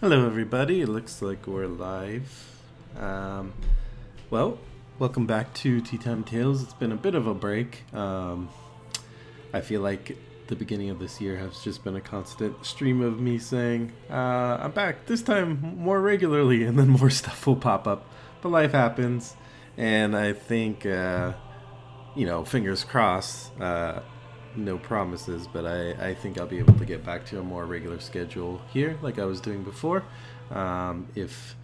Hello, everybody. It looks like we're live. Um, well, welcome back to Teatime Tales. It's been a bit of a break. I feel like the beginning of this year has just been a constant stream of me saying, I'm back this time more regularly, and then more stuff will pop up. But life happens, and I think, fingers crossed. No promises, but I think I'll be able to get back to a more regular schedule here like I was doing before, if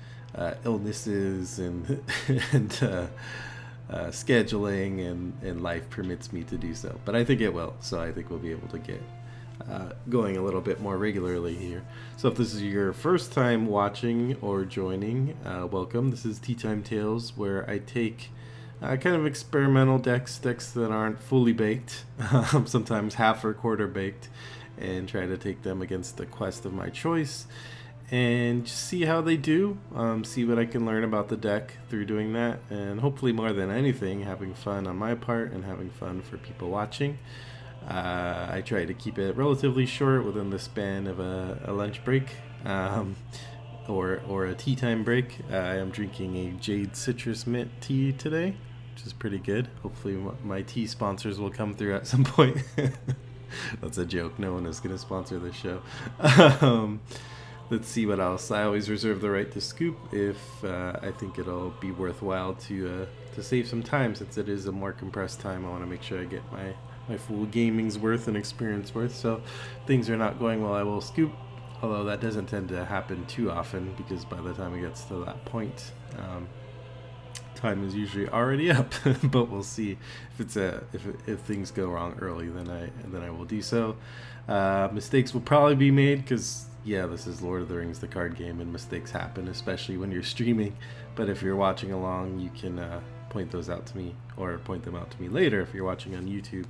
illnesses and scheduling and life permits me to do so. But I think it will, so I think we'll be able to get going a little bit more regularly here. So if this is your first time watching or joining, welcome. This is Teatime Tales, where I take kind of experimental decks that aren't fully baked, sometimes half or quarter baked, and try to take them against the quest of my choice and just see how they do, see what I can learn about the deck through doing that, and hopefully more than anything, having fun on my part and having fun for people watching. I try to keep it relatively short within the span of a lunch break. Or a tea time break. I am drinking a Jade Citrus Mint tea today, which is pretty good. Hopefully my tea sponsors will come through at some point. That's a joke. No one is going to sponsor this show. Let's see what else. I always reserve the right to scoop if I think it'll be worthwhile to save some time, since it is a more compressed time. I want to make sure I get my full gaming's worth and experience worth. So if things are not going well, I will scoop. Although that doesn't tend to happen too often, because by the time it gets to that point, time is usually already up. But we'll see if things go wrong early, then I will do so. Mistakes will probably be made, because yeah, this is Lord of the Rings, the card game, and mistakes happen, especially when you're streaming. But if you're watching along, you can point those out to me, or point them out to me later if you're watching on YouTube.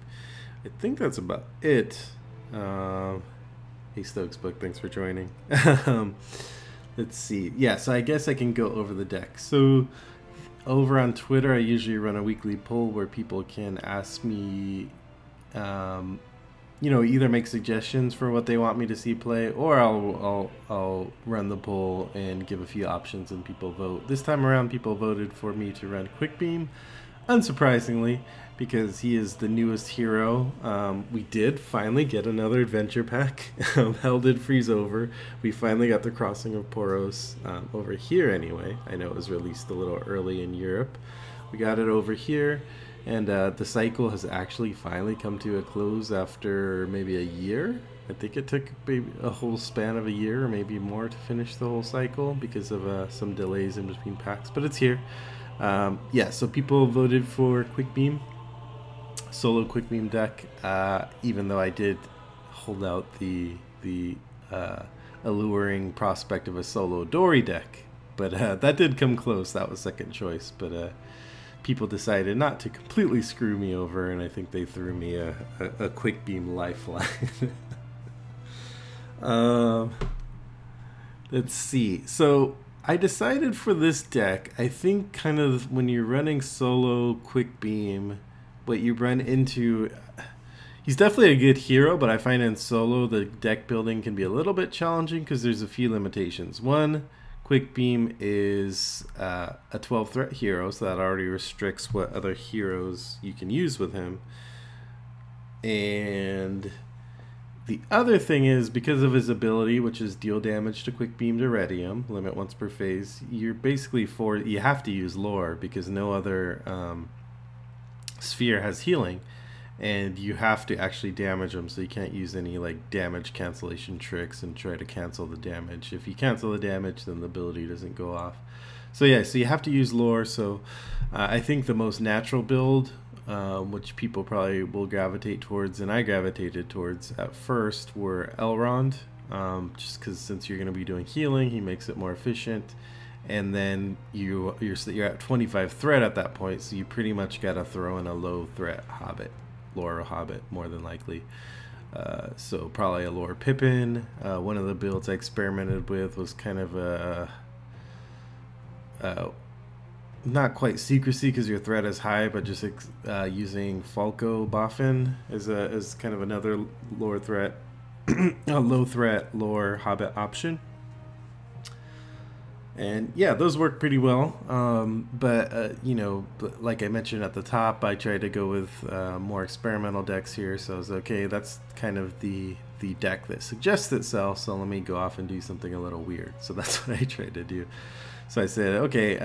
I think that's about it. Hey Stokes Book, thanks for joining. Let's see. Yeah, so I guess I can go over the deck. So over on Twitter, I usually run a weekly poll where people can ask me, either make suggestions for what they want me to see play, or I'll run the poll and give a few options and people vote. This time around, people voted for me to run Quickbeam, unsurprisingly, because he is the newest hero. We did finally get another adventure pack. Hell did freeze over. We finally got the Crossing of Poros over here anyway. I know it was released a little early in Europe. We got it over here, and the cycle has actually finally come to a close after maybe a year. I think it took maybe a whole span of a year or maybe more to finish the whole cycle because of some delays in between packs, but it's here. Yeah, so people voted for Quickbeam, solo Quickbeam deck, even though I did hold out the alluring prospect of a solo Dory deck, but that did come close. That was second choice, but people decided not to completely screw me over, and I think they threw me a Quickbeam lifeline. Let's see. So I decided for this deck, I think kind of when you're running solo Quickbeam, what you run into, he's definitely a good hero, but I find in solo the deck building can be a little bit challenging because there's a few limitations. One, Quickbeam is a 12 threat hero, so that already restricts what other heroes you can use with him. And the other thing is, because of his ability, which is deal damage to Quickbeam to Redium, limit once per phase, you're basically you have to use lore, because no other sphere has healing, and you have to actually damage them, so you can't use any like damage cancellation tricks and try to cancel the damage. If you cancel the damage, then the ability doesn't go off. So yeah, so you have to use lore. So I think the most natural build, which people probably will gravitate towards, and I gravitated towards at first, were Elrond, just because since you're going to be doing healing, he makes it more efficient. And then you're at 25 threat at that point, so you pretty much got to throw in a low threat Hobbit, lore Hobbit, more than likely. So probably a lore Pippin. One of the builds I experimented with was kind of a not quite secrecy because your threat is high, but just using Falco Boffin as kind of another lore threat, a low threat lore Hobbit option. And yeah, those work pretty well. You know, like I mentioned at the top, I tried to go with more experimental decks here. So I was okay. That's kind of the deck that suggests itself. So let me go off and do something a little weird. So that's what I tried to do. So I said, okay.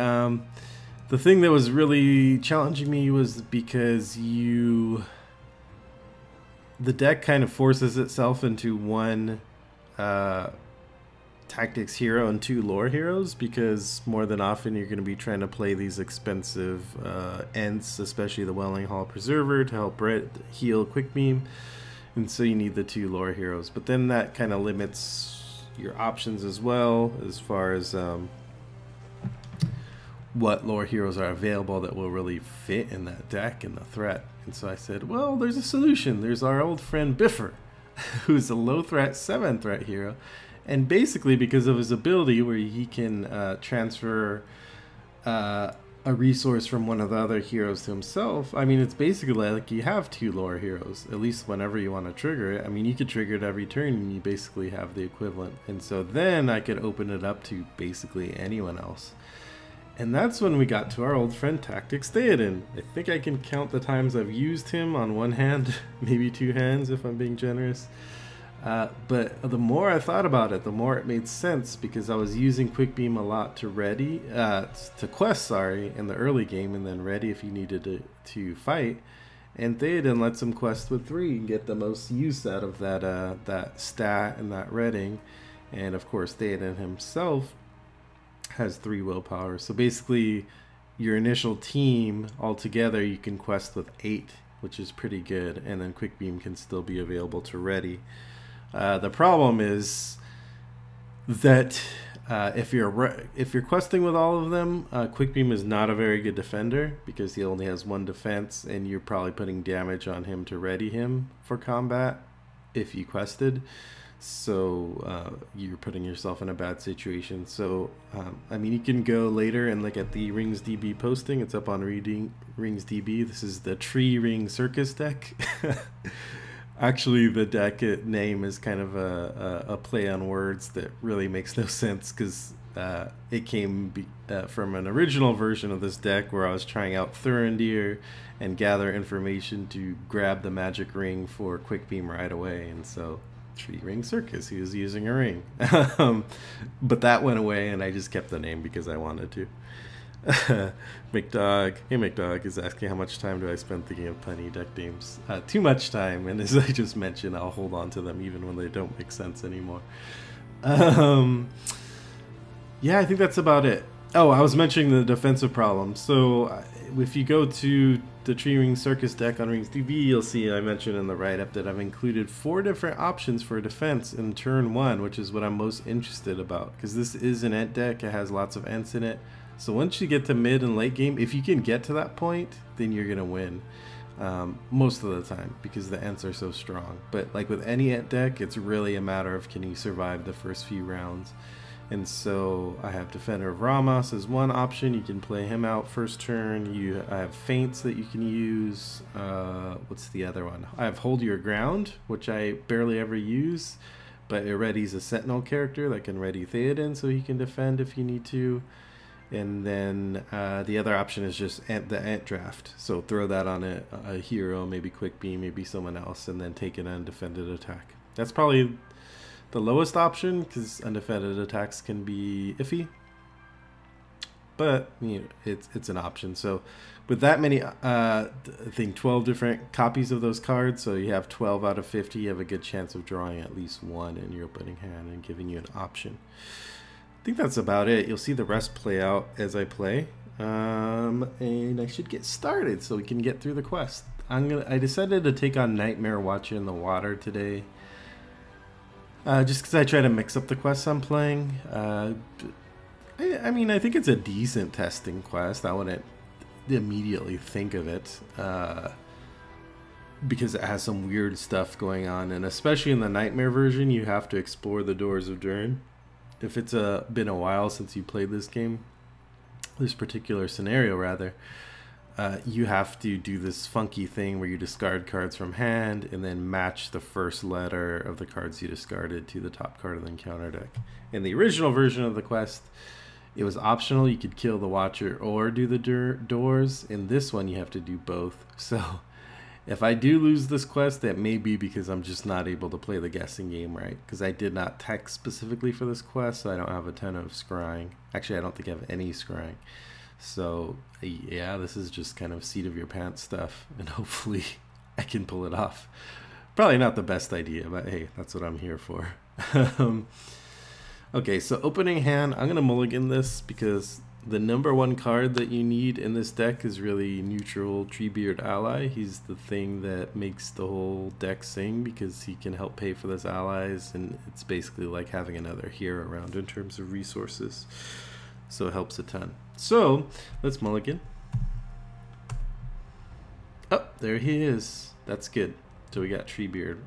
The thing that was really challenging me was because the deck kind of forces itself into one tactics hero and 2 lore heroes, because more than often you're going to be trying to play these expensive Ents, especially the Welling Hall Preserver, to help heal Quickbeam, and so you need the 2 lore heroes. But then that kind of limits your options as well, as far as what lore heroes are available that will really fit in that deck and the threat. And so I said, well, there's a solution. There's our old friend Biffer, who's a low threat 7 threat hero. And basically, because of his ability where he can transfer a resource from one of the other heroes to himself, I mean, it's basically like you have 2 lore heroes, at least whenever you want to trigger it. I mean, you could trigger it every turn and you basically have the equivalent. And so then I could open it up to basically anyone else. And that's when we got to our old friend Tactics Theoden. I think I can count the times I've used him on one hand, maybe 2 hands if I'm being generous. But the more I thought about it, the more it made sense, because I was using Quickbeam a lot to quest, in the early game, and then ready if you needed to fight. And Theoden lets him quest with 3 and get the most use out of that stat and that reading. And of course, Theoden himself has 3 willpower. So basically, your initial team altogether, you can quest with 8, which is pretty good. And then Quickbeam can still be available to ready. The problem is that if you're questing with all of them, Quickbeam is not a very good defender, because he only has 1 defense, and you're probably putting damage on him to ready him for combat if you quested. So you're putting yourself in a bad situation. So I mean, you can go later and look at the Rings DB posting. It's up on Rings DB. This is the Tree Ring Circus deck. Actually, the deck name is kind of a play on words that really makes no sense, because it came from an original version of this deck where I was trying out Thurindir and gather information to grab the magic ring for Quickbeam right away. And so Tree Ring Circus, he was using a ring. But that went away, and I just kept the name because I wanted to. McDog, hey McDog, is asking how much time do I spend thinking of punny deck names. Too much time, and as I just mentioned, I'll hold on to them even when they don't make sense anymore. Yeah, I think that's about it. Oh, I was mentioning the defensive problem. So if you go to the Tree Ring Circus deck on Rings DB, you'll see I mentioned in the write-up that I've included 4 different options for defense in turn 1, which is what I'm most interested about, because this is an Ent deck. It has lots of Ents in it. So once you get to mid and late game, if you can get to that point, then you're going to win most of the time, because the Ents are so strong. But like with any Ent deck, it's really a matter of can you survive the first few rounds. And so I have Defender of Ramos as one option. You can play him out first turn. I have Feints that you can use. What's the other one? I have Hold Your Ground, which I barely ever use, but it readies a Sentinel character that can ready Theoden so he can defend if you need to. And then the other option is just the Ent draft. So throw that on a hero, maybe Quickbeam, maybe someone else, and then take an undefended attack. That's probably the lowest option, because undefended attacks can be iffy. But you know, it's an option. So with that many, I think 12 different copies of those cards, so you have 12 out of 50, you have a good chance of drawing at least 1 in your opening hand and giving you an option. I think that's about it. You'll see the rest play out as I play, and I should get started so we can get through the quest. I decided to take on Nightmare Watcher in the Water today, just because I try to mix up the quests I'm playing. I mean, I think it's a decent testing quest. I wouldn't immediately think of it, because it has some weird stuff going on, and especially in the Nightmare version, you have to explore the Doors of Durin. If it's been a while since you played this game, this particular scenario rather, you have to do this funky thing where you discard cards from hand and then match the first letter of the cards you discarded to the top card of the encounter deck. In the original version of the quest, It was optional. You could kill the Watcher or do the doors. In this one, you have to do both. So if I do lose this quest, that may be because I'm just not able to play the guessing game right. Because I did not text specifically for this quest, so I don't have a ton of scrying. Actually, I don't think I have any scrying. So yeah, this is just kind of seat of your pants stuff, and hopefully I can pull it off. Probably not the best idea, but hey, that's what I'm here for. Okay, so opening hand, I'm gonna mulligan this because the #1 card that you need in this deck is really neutral Treebeard ally. He's the thing that makes the whole deck sing because he can help pay for those allies, and it's basically like having another hero around in terms of resources. So it helps a ton. So let's mulligan. Oh, there he is. That's good. So we got Treebeard.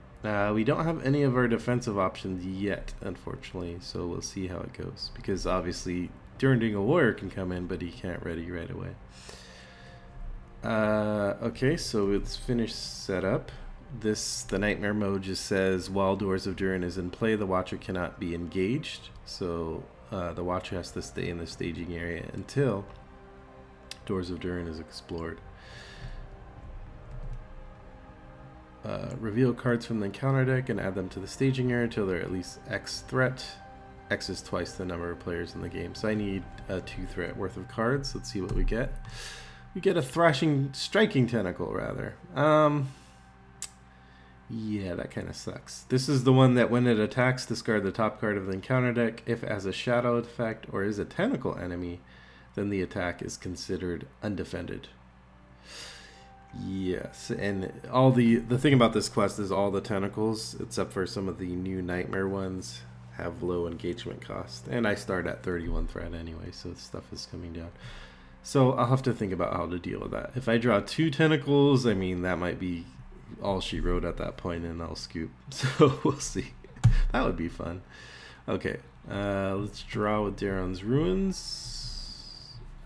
We don't have any of our defensive options yet, unfortunately. So we'll see how it goes. Because obviously, Durandingle Warrior can come in, but he can't ready right away. Okay, so it's finished setup. The Nightmare mode just says while Doors of Durin is in play, the Watcher cannot be engaged. So the Watcher has to stay in the staging area until Doors of Durin is explored. Reveal cards from the encounter deck and add them to the staging area until they're at least X threat. X is twice the number of players in the game. So I need a 2 threat worth of cards. Let's see what we get. We get a striking tentacle rather. Yeah, that kind of sucks. This is the one that when it attacks, discard the top card of the encounter deck. If it has a shadow effect or is a tentacle enemy, then the attack is considered undefended. Yes, and all the thing about this quest is all the tentacles, except for some of the new Nightmare ones, have low engagement cost. And I start at 31 threat anyway, so stuff is coming down. So I'll have to think about how to deal with that. If I draw 2 tentacles, I mean, that might be all she wrote at that point, and I'll scoop. So we'll see. That would be fun. Okay, let's draw with Daron's Ruins.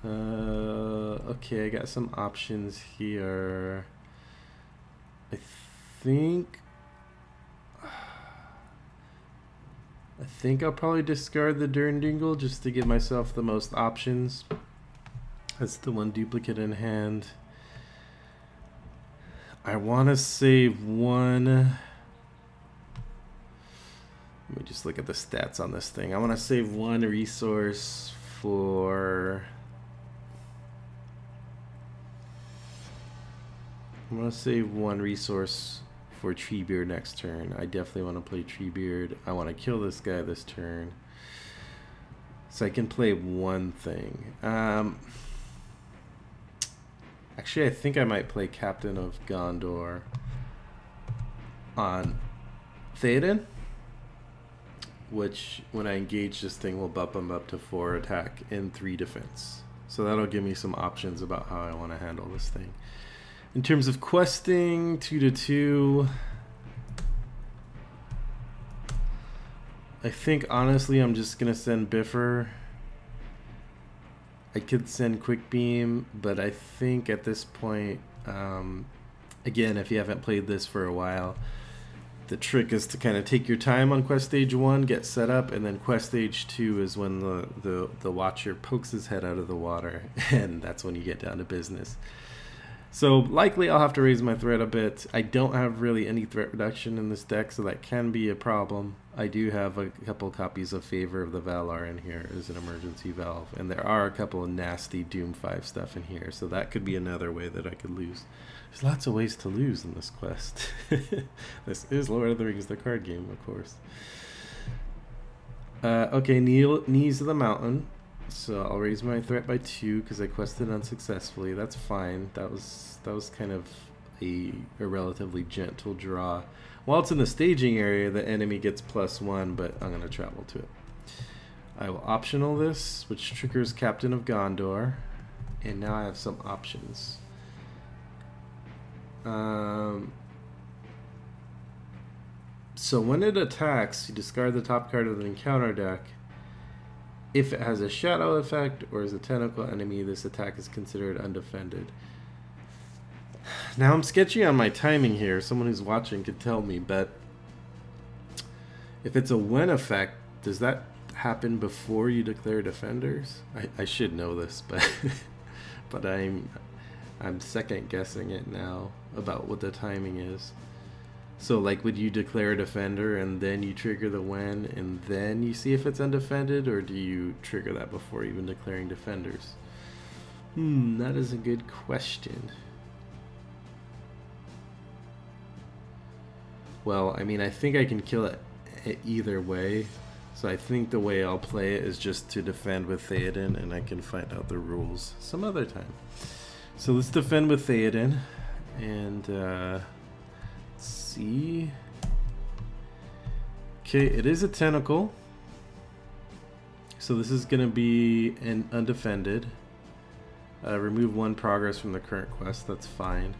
Okay, I got some options here. I think I'll probably discard the Durandingle just to give myself the most options. That's the one duplicate in hand. I want to save one. Let me just look at the stats on this thing. I want to save 1 resource for... I'm going to save 1 resource for Treebeard next turn. I definitely want to play Treebeard. I want to kill this guy this turn. So I can play 1 thing. Actually, I think I might play Captain of Gondor on Theoden, which when I engage this thing will bump him up to 4 attack and 3 defense. So that'll give me some options about how I want to handle this thing. In terms of questing, 2/2. I think honestly I'm just gonna send Biffer. I could send Quickbeam, but I think at this point, again, if you haven't played this for a while, the trick is to kind of take your time on quest stage 1, get set up, and then quest stage 2 is when the Watcher pokes his head out of the water, and that's when you get down to business. So likely I'll have to raise my threat a bit. I don't have really any threat reduction in this deck, so that can be a problem. I do have a couple copies of Favor of the Valar in here as an emergency valve, and there are a couple of nasty Doom 5 stuff in here, so that could be another way that I could lose. There's lots of ways to lose in this quest. This is Lord of the Rings, the card game, of course. Okay, Knees of the Mountain. So I'll raise my threat by 2 because I quested unsuccessfully. That's fine. That was kind of a relatively gentle draw. While it's in the staging area, the enemy gets +1, but I'm going to travel to it. I will optional this, which triggers Captain of Gondor. And now I have some options. So when it attacks, you discard the top card of the encounter deck. If it has a shadow effect or is a tentacle enemy, this attack is considered undefended. Now I'm sketchy on my timing here. Someone who's watching could tell me, but if it's a when effect, does that happen before you declare defenders. I should know this, but but I'm second guessing it now about what the timing is. So like, would you declare a defender and then you trigger the when and then you see if it's undefended, or do you trigger that before even declaring defenders? That is a good question. Well, I mean, I think I can kill it either way. So I think the way I'll play it is just to defend with Theoden, and I can find out the rules some other time. So let's defend with Theoden, and let's see. Okay, it is a tentacle. So this is going to be an undefended. Remove 1 progress from the current quest, that's fine.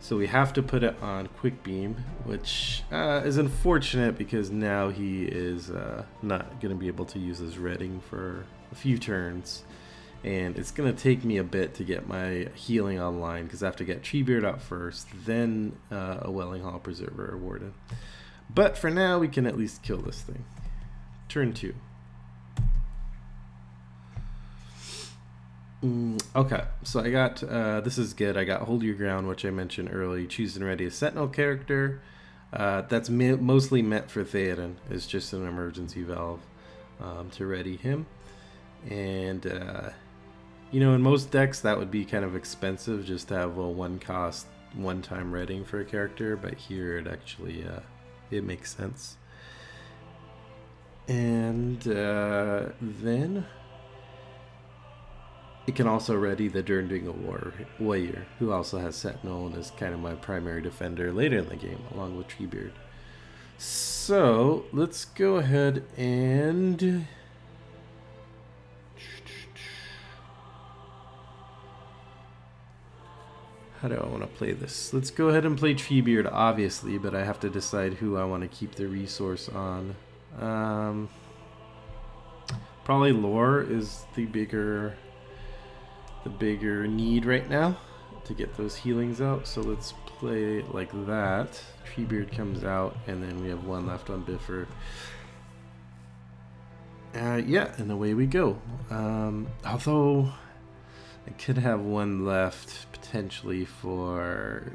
So we have to put it on Quickbeam, which is unfortunate because now he is not going to be able to use his redding for a few turns. And it's going to take me a bit to get my healing online because I have to get Treebeard out first, then a Welling Hall Preserver or Warden. But for now, we can at least kill this thing. Turn 2. Okay, so I got, this is good. I got Hold Your Ground, which I mentioned earlier. Choose and ready a Sentinel character. That's mostly meant for Theoden. It's just an emergency valve to ready him. And, you know, in most decks that would be kind of expensive just to have a 1-cost, 1-time readying for a character. But here it actually, it makes sense. And then it can also ready the Durndingle Warrior, who also has Sentinel and is kind of my primary defender later in the game, along with Treebeard. So let's go ahead and how do I want to play this? Let's go ahead and play Treebeard, obviously, but I have to decide who I want to keep the resource on. Probably Lore is the bigger need right now to get those healings out. So let's play like that. Treebeard comes out, and then we have 1 left on Biffer. Yeah, and away we go. Although I could have 1 left potentially for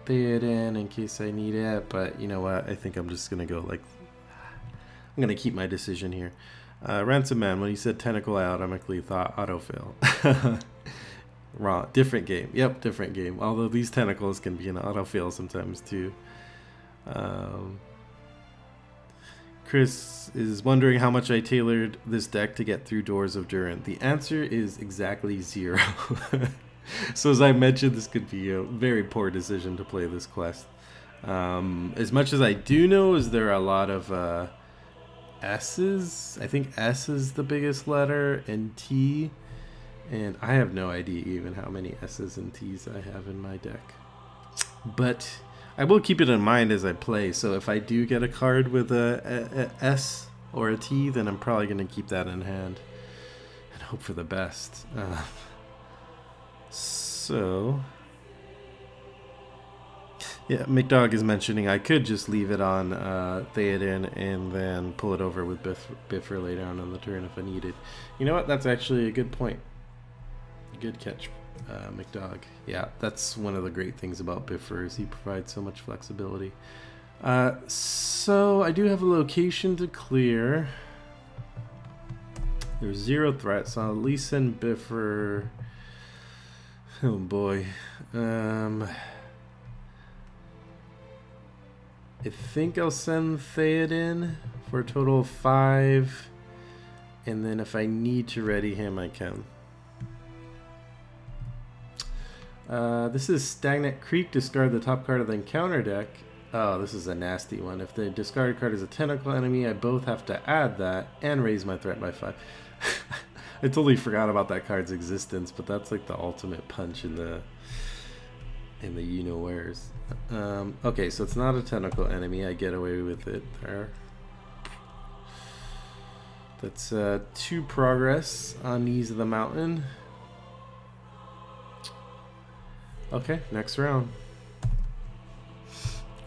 Theoden in case I need it, but you know what? I think I'm just gonna go like, I'm gonna keep my decision here. Ransom Man, when he said tentacle, I automatically thought autofail. Wrong. Different game. Yep, different game. Although these tentacles can be an autofail sometimes too. Chris is wondering how much I tailored this deck to get through Doors of Durant. The answer is exactly 0. So as I mentioned, this could be a very poor decision to play this quest. As much as I do know is there are a lot of S's. I think S is the biggest letter, and T, and I have no idea even how many S's and T's I have in my deck. But I will keep it in mind as I play, so if I do get a card with a S or a T, then I'm probably going to keep that in hand and hope for the best. So yeah, McDog is mentioning I could just leave it on Theoden and then pull it over with Biffer later on the turn if I needed. You know what? That's actually a good point. Good catch, McDog. Yeah, that's one of the great things about Biffer is he provides so much flexibility. So I do have a location to clear. There's 0 threats, so I'll at least send Biffer. Oh boy. I think I'll send Theoden for a total of 5, and then if I need to ready him, I can. This is Stagnant Creek. Discard the top card of the encounter deck. Oh, this is a nasty one. If the discarded card is a tentacle enemy, I both have to add that and raise my threat by 5. I totally forgot about that card's existence, but that's like the ultimate punch in the you-know-wheres. Okay, so it's not a tentacle enemy. I get away with it there. That's 2 progress on Knees of the Mountain. Okay, next round.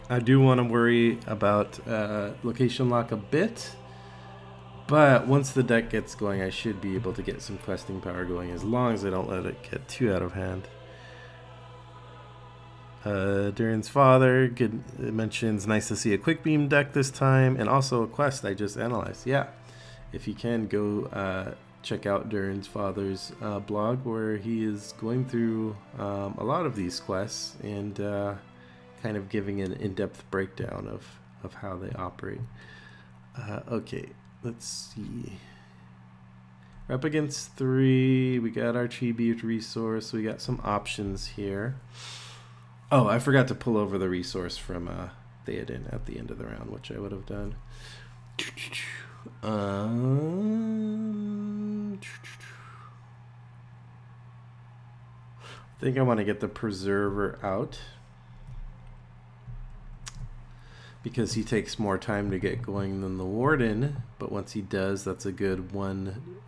I do want to worry about location lock a bit. But once the deck gets going, I should be able to get some questing power going, as long as I don't let it get too out of hand. Durin's father, good, it mentions nice to see a Quickbeam deck this time, and also a quest I just analyzed. Yeah, if you can go check out Durin's father's blog, where he is going through a lot of these quests and kind of giving an in-depth breakdown of how they operate. Okay, let's see. We're up against 3. We got our tribute resource. We got some options here. Oh, I forgot to pull over the resource from Theoden at the end of the round, which I would have done. I think I want to get the Preserver out, because he takes more time to get going than the Warden, but once he does, that's a good 1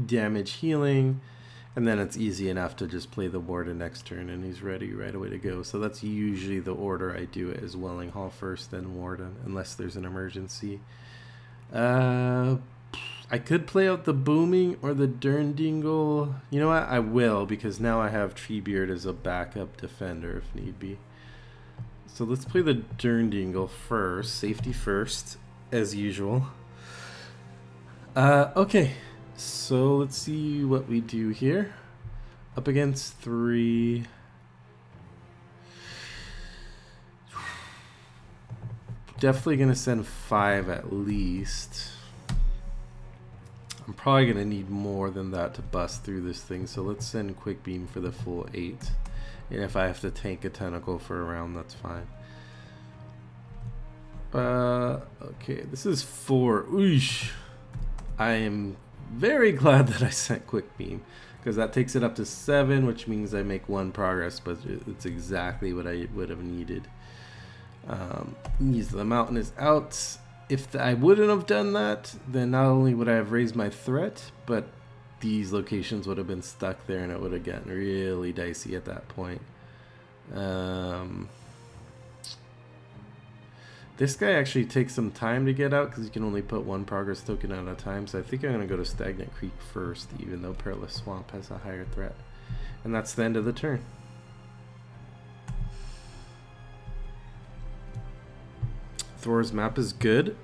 damage healing, and then it's easy enough to just play the Warden next turn and he's ready right away to go. So that's usually the order I do it, is Welling Hall first, then Warden, unless there's an emergency. I could play out the Booming or the Dirndingle. You know what? I will, because now I have Treebeard as a backup defender if need be. So let's play the Dirndingle first. Safety first, as usual. Okay, so let's see what we do here. Up against 3. Definitely going to send 5 at least. I'm probably going to need more than that to bust through this thing, so let's send Quickbeam for the full 8. And if I have to tank a tentacle for a round, that's fine. Okay, this is 4. Oosh. I am very glad that I sent Quickbeam, because that takes it up to 7, which means I make 1 progress, but it's exactly what I would have needed. The mountain is out. If I wouldn't have done that, then not only would I have raised my threat, but these locations would have been stuck there and it would have gotten really dicey at that point. This guy actually takes some time to get out because you can only put 1 progress token at a time, so I think I'm going to go to Stagnant Creek first, even though Perilous Swamp has a higher threat. And that's the end of the turn. Thor's map is good,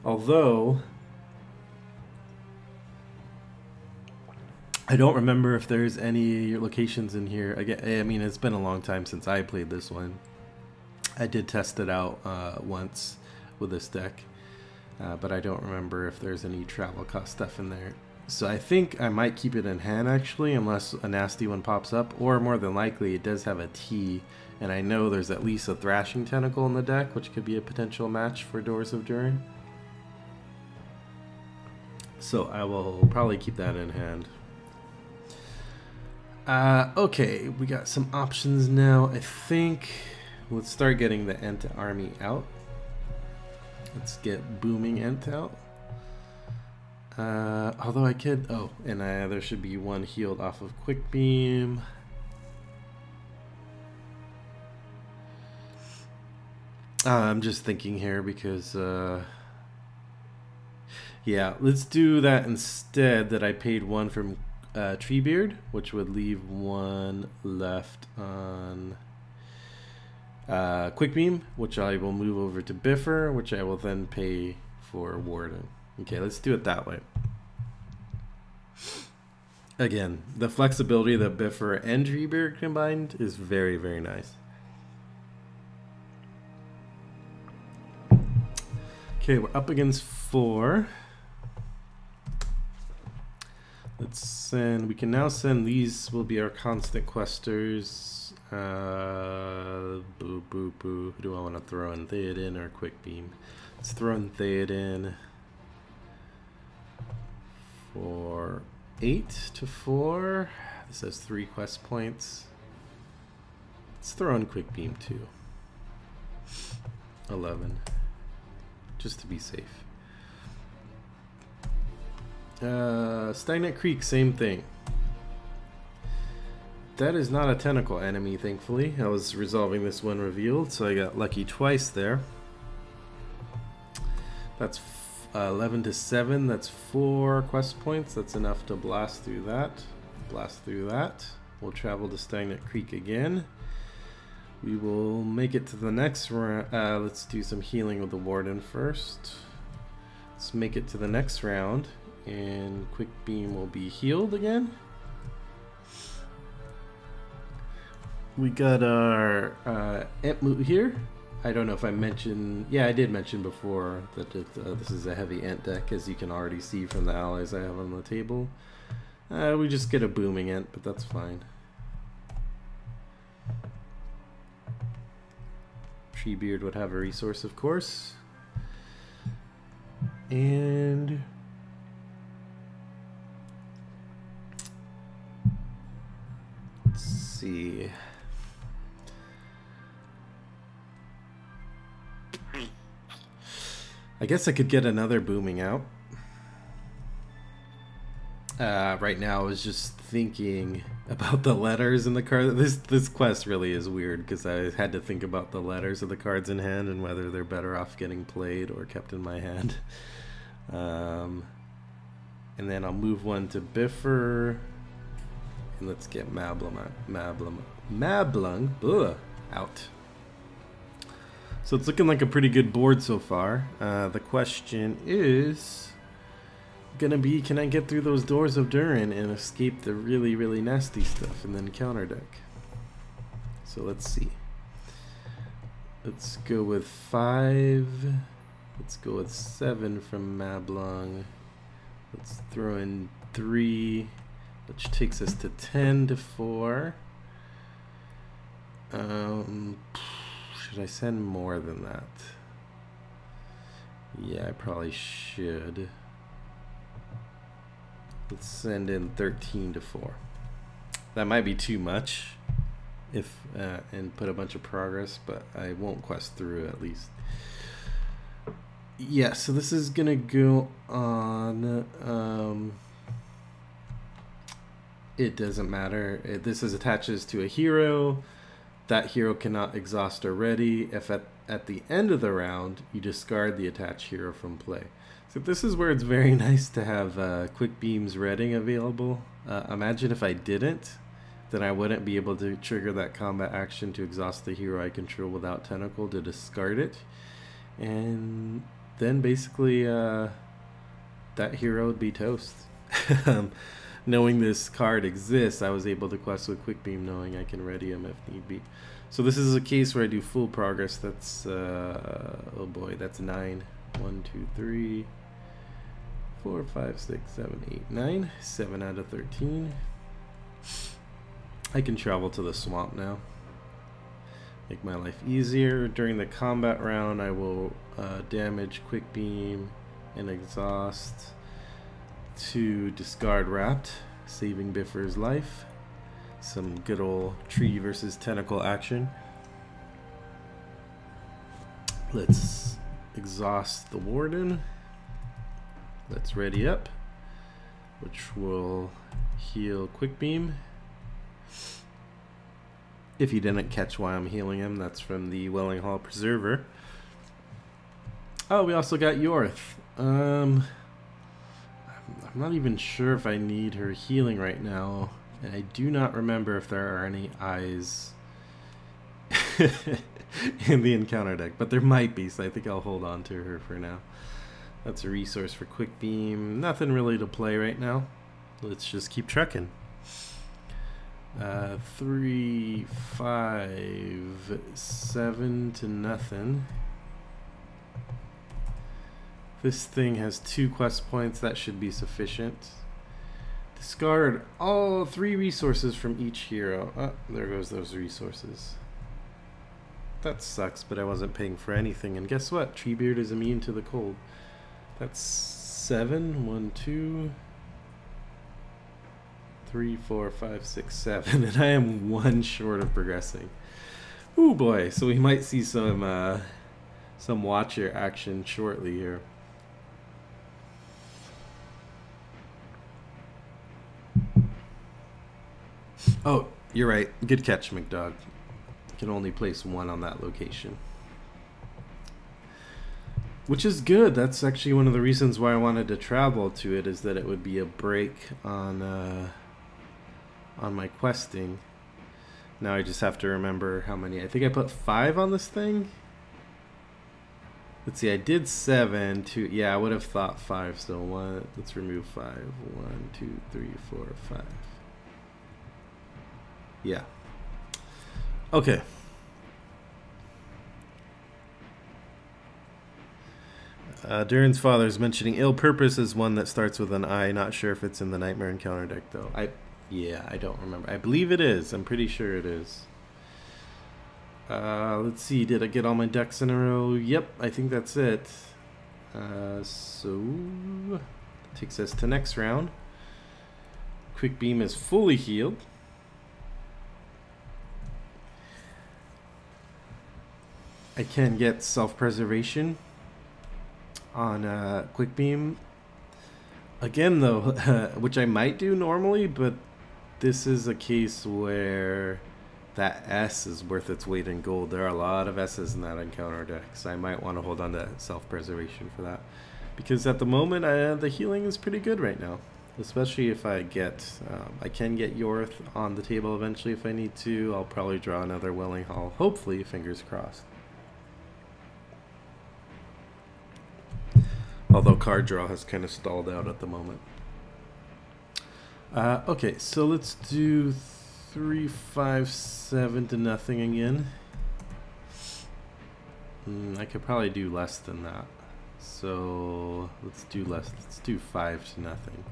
although I don't remember if there's any locations in here. Again, I mean, it's been a long time since I played this one. I did test it out once with this deck, but I don't remember if there's any travel cost stuff in there. So I think I might keep it in hand, actually, unless a nasty one pops up, or more than likely it does have a T, and I know there's at least a Thrashing Tentacle in the deck, which could be a potential match for Doors of Durin. So I will probably keep that in hand. Okay, we got some options now. I think let's start getting the Ent army out. Let's get Booming Ent out. Although I could, oh, and there should be 1 healed off of Quickbeam. I'm just thinking here because, yeah, let's do that instead. That I paid 1 from Treebeard, which would leave 1 left on Quickbeam, which I will move over to Biffer, which I will then pay for Warden. Okay, let's do it that way. Again, the flexibility that Biffer and Treebeard combined is very, very nice. Okay, we're up against 4. Let's send, we can now send, these will be our constant questers. Boo, boo, boo. Who do I want to throw in? Theoden or Quickbeam? Let's throw in Theoden for 8 to 4. This has 3 quest points. Let's throw in Quickbeam too. 11. Just to be safe. Stagnant Creek, same thing. That is not a tentacle enemy, thankfully. I was resolving this when revealed, so I got lucky twice there. That's 11 to 7. That's 4 quest points. That's enough to blast through that. Blast through that. We'll travel to Stagnant Creek again. We will make it to the next round. Let's do some healing with the Warden first. Let's make it to the next round, and Quickbeam will be healed again. We got our Entmoot here. I don't know if I mentioned, yeah, I did mention before that this is a heavy Ent deck, as you can already see from the allies I have on the table. We just get a booming Ent, but that's fine. Treebeard would have a resource, of course. And let's see. I guess I could get another booming out. Right now I was just thinking about the letters in the card. This quest really is weird because I had to think about the letters of the cards in hand and whether they're better off getting played or kept in my hand. And then I'll move one to Biffer, and let's get Mablung out. So it's looking like a pretty good board so far. The question is gonna be, can I get through those doors of Durin and escape the really, really nasty stuff and then counter deck? So let's see. Let's go with 5. Let's go with 7 from Mablung. Let's throw in 3, which takes us to 10 to 4. Should I send more than that? Yeah, I probably should. Let's send in 13 to 4. That might be too much if and put a bunch of progress, but I won't quest through at least. Yeah, so this is gonna go on. It doesn't matter. This is attaches to a hero. That hero cannot exhaust already. If at the end of the round you discard the attached hero from play. So this is where it's very nice to have Quickbeam's Redding available. Imagine if I didn't, then I wouldn't be able to trigger that combat action to exhaust the hero I control without Tentacle to discard it. And then basically that hero would be toast. Knowing this card exists, I was able to quest with Quickbeam knowing I can ready him if need be. So this is a case where I do full progress. That's, oh boy, that's 9. 1, 2, 3, 4, 5, 6, 7, 8, 9. 7 out of 13. I can travel to the swamp now. Make my life easier. During the combat round, I will damage Quickbeam and exhaust to discard Wrapped, saving Biffer's life. Some good old tree versus tentacle action. Let's exhaust the Warden. Let's ready up, which will heal Quickbeam. If you didn't catch why I'm healing him, that's from the Welling Hall Preserver. Oh, we also got Yorth. I'm not even sure if I need her healing right now, and I do not remember if there are any eyes in the encounter deck, but there might be, so I think I'll hold on to her for now. That's a resource for Quickbeam. Nothing really to play right now. Let's just keep trucking. 3, 5, 7 to nothing. This thing has 2 quest points. That should be sufficient. Discard all 3 resources from each hero. Oh, there goes those resources. That sucks, but I wasn't paying for anything. And guess what? Treebeard is immune to the cold. That's 7. 1, 2, 3, 4, 5, 6, 7. And I am 1 short of progressing. Ooh boy, so we might see some Watcher action shortly here. Oh, you're right. Good catch, McDog. You can only place 1 on that location. Which is good. That's actually one of the reasons why I wanted to travel to it, is that it would be a break on my questing. Now I just have to remember how many. I think I put 5 on this thing. Let's see, I did 7. Yeah, I would have thought 5. So let's remove 5. 1, 2, 3, 4, 5. Yeah. Okay. Durin's father is mentioning ill purpose is one that starts with an I. Not sure if it's in the Nightmare Encounter deck though. I don't remember. I believe it is. I'm pretty sure it is. Let's see. Did I get all my decks in a row? Yep, I think that's it. So that takes us to next round. Quickbeam is fully healed. I can get self-preservation on Quickbeam. Again though, which I might do normally, but this is a case where that S is worth its weight in gold. There are a lot of S's in that encounter deck, so I might want to hold on to self-preservation for that. Because at the moment, the healing is pretty good right now. Especially if I get, I can get Yorth on the table eventually if I need to. I'll probably draw another Welling Hall, hopefully, fingers crossed. Although card draw has kind of stalled out at the moment. Okay, so let's do 3, 5, 7 to nothing again. I could probably do less than that. So let's do less. Let's do 5 to nothing.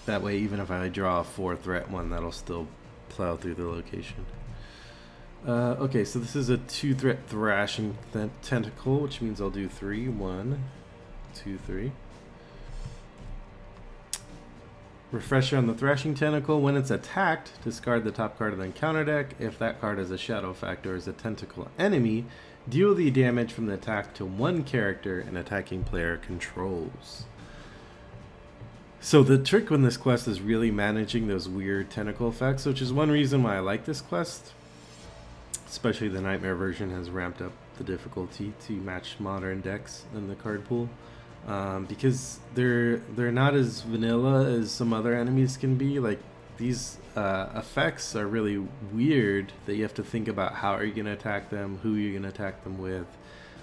That way, even if I draw a 4-threat one, that'll still plow through the location. Okay, so this is a 2-threat thrashing tentacle, which means I'll do 3. 1, 2, 3. Refresher on the Thrashing Tentacle. When it's attacked, discard the top card of the encounter deck. If that card is a shadow effect or is a tentacle enemy, deal the damage from the attack to one character an attacking player controls. So the trick in this quest is really managing those weird tentacle effects, which is one reason why I like this quest. Especially the Nightmare version has ramped up the difficulty to match modern decks in the card pool. Because they're not as vanilla as some other enemies can be. Like, these effects are really weird that you have to think about how are you going to attack them, who you're going to attack them with,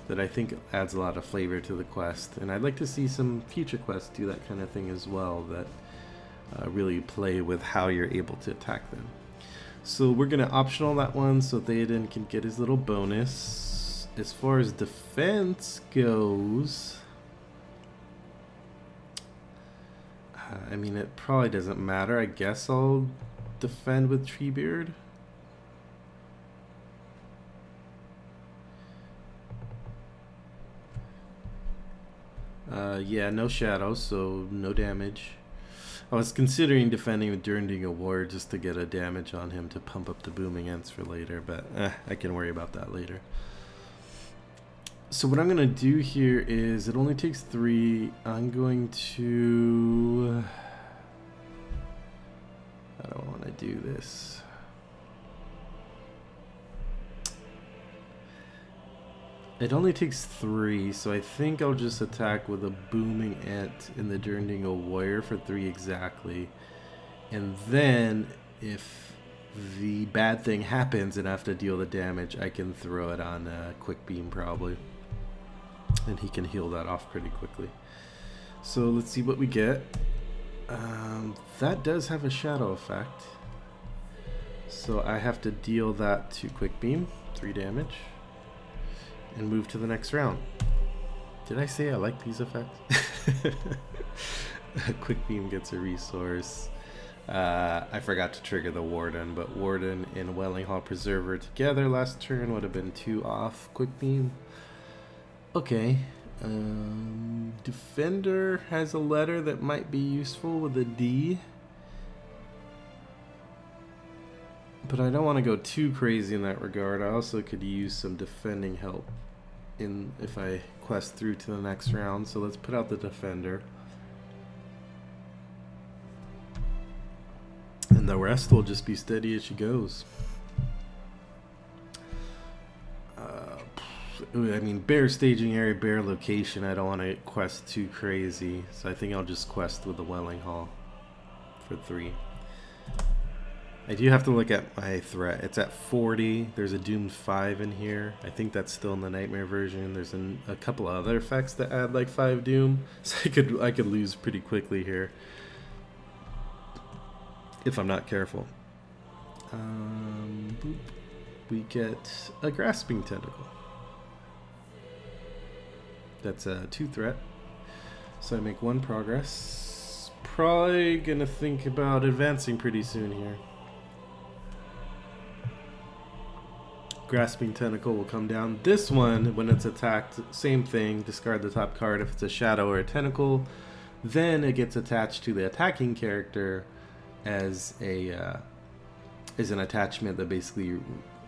that I think adds a lot of flavor to the quest. And I'd like to see some future quests do that kind of thing as well, that really play with how you're able to attack them. So we're going to optional that one so Theoden can get his little bonus. As far as defense goes, I mean, it probably doesn't matter. I guess I'll defend with Treebeard. Yeah, no shadow, so no damage. I was considering defending with Duranding Award just to get a damage on him to pump up the Booming Ents for later, but I can worry about that later. So what I'm going to do here is, it only takes 3. I'm going to... I don't want to do this. It only takes 3, so I think I'll just attack with a Booming Ent in the Durandingle Warrior for 3 exactly. And then, if the bad thing happens and I have to deal the damage, I can throw it on Quickbeam probably. And he can heal that off pretty quickly. So let's see what we get. That does have a shadow effect. So I have to deal that to Quickbeam, 3 damage. And move to the next round. Did I say I like these effects? Quickbeam gets a resource. I forgot to trigger the Warden, but Warden and Welling Hall Preserver together last turn would have been 2 off Quickbeam. Okay. Defender has a letter that might be useful with a D. But I don't want to go too crazy in that regard. I also could use some defending help if I quest through to the next round. So let's put out the Defender. And the rest will just be steady as she goes. I mean, bear staging area, bear location. I don't want to quest too crazy, so I think I'll just quest with the Welling Hall for 3. I do have to look at my threat. It's at 40. There's a Doomed 5 in here. I think that's still in the Nightmare version. There's a couple of other effects that add like 5 Doom, so I could lose pretty quickly here if I'm not careful. Boop. We get a Grasping Tentacle. That's a 2 threat. So I make 1 progress. Probably gonna think about advancing pretty soon here. Grasping Tentacle will come down. This one, when it's attacked, same thing. Discard the top card if it's a shadow or a tentacle. Then it gets attached to the attacking character as an attachment that basically